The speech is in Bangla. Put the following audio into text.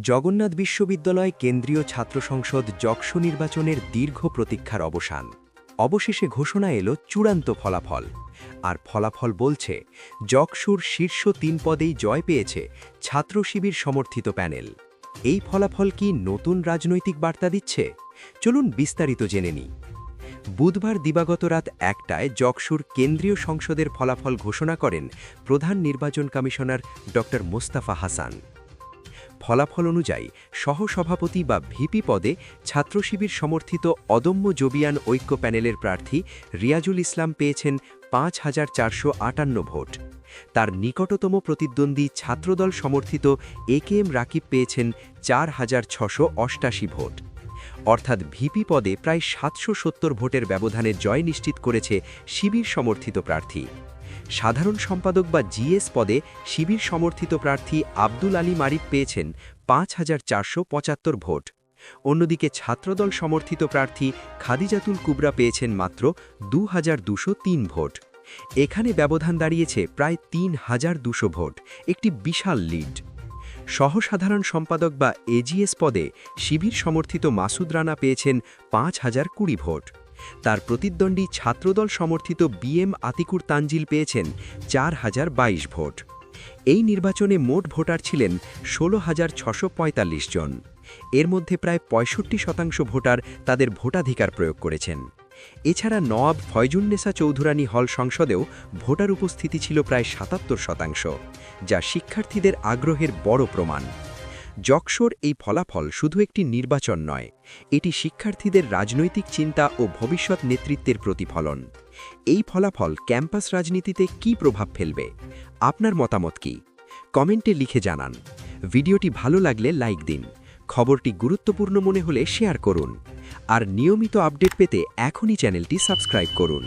জগন্নাথ বিশ্ববিদ্যালয় কেন্দ্রীয় ছাত্র সংসদ যক্ষ নির্বাচনের দীর্ঘ প্রতীক্ষার অবসান। অবশেষে ঘোষণা এলো চূড়ান্ত ফলাফল। আর ফলাফল বলছে যকসুর শীর্ষ ৩ পদেই জয় পেয়েছে ছাত্র শিবির সমর্থিত প্যানেল। এই ফলাফল কি নতুন রাজনৈতিক বার্তা দিচ্ছে? চলুন বিস্তারিত জেনে নিই। বুধবার দিবাগত রাত ১টায় যকসুর কেন্দ্রীয় সংসদের ফলাফল ঘোষণা করেন প্রধান নির্বাচন কমিশনার ড মোস্তাফা হাসান। ফলাফল অনুযায়ী সহসভাপতি বা ভিপি পদে ছাত্র শিবির সমর্থিত অদম্য জবিয়ান ঐক্য প্যানেলের প্রার্থী রিয়াজুল ইসলাম পেয়েছেন ৫,৪৫৮ ভোট। তার নিকটতম প্রতিদ্বন্দ্বী ছাত্রদল সমর্থিত একেএম রাকিব পেয়েছেন ৪,৬৮৮ ভোট। অর্থাৎ ভিপি পদে প্রায় ৭৭০ ভোটের ব্যবধানে জয় নিশ্চিত করেছে শিবির সমর্থিত প্রার্থী। সাধারণ সম্পাদক বা জিএস পদে শিবির সমর্থিত প্রার্থী আব্দুল আলী মারিফ পেয়েছেন ৫,৪৭৫ ভোট। অন্যদিকে ছাত্রদল সমর্থিত প্রার্থী খাদিজাতুল কুবরা পেয়েছেন মাত্র ২,২০৩ ভোট। এখানে ব্যবধান দাঁড়িয়েছে প্রায় ৩,২০০ ভোট, একটি বিশাল লিড। সহসাধারণ সম্পাদক বা এজিএস পদে শিবির সমর্থিত মাসুদ রানা পেয়েছেন ৫,০২০ ভোট। তার প্রতিদ্বন্দ্বী ছাত্রদল সমর্থিত বিএম আতিকুর তানজিল পেয়েছেন ৪,০২২ ভোট। এই নির্বাচনে মোট ভোটার ছিলেন ১৬,৬৪৫ জন। এর মধ্যে প্রায় ৬৫% ভোটার তাদের ভোটাধিকার প্রয়োগ করেছেন। এছাড়া নওয়াব ফয়জুন্নেসা চৌধুরানী হল সংসদেও ভোটার উপস্থিতি ছিল প্রায় ৭৭%, যা শিক্ষার্থীদের আগ্রহের বড় প্রমাণ। যকসোর এই ফলাফল শুধু একটি নির্বাচন নয়, এটি শিক্ষার্থীদের রাজনৈতিক চিন্তা ও ভবিষ্যৎ নেতৃত্বের প্রতিফলন। এই ফলাফল ক্যাম্পাস রাজনীতিতে কী প্রভাব ফেলবে? আপনার মতামত কি? কমেন্টে লিখে জানান। ভিডিওটি ভালো লাগলে লাইক দিন, খবরটি গুরুত্বপূর্ণ মনে হলে শেয়ার করুন। আর নিয়মিত আপডেট পেতে এখনই চ্যানেলটি সাবস্ক্রাইব করুন।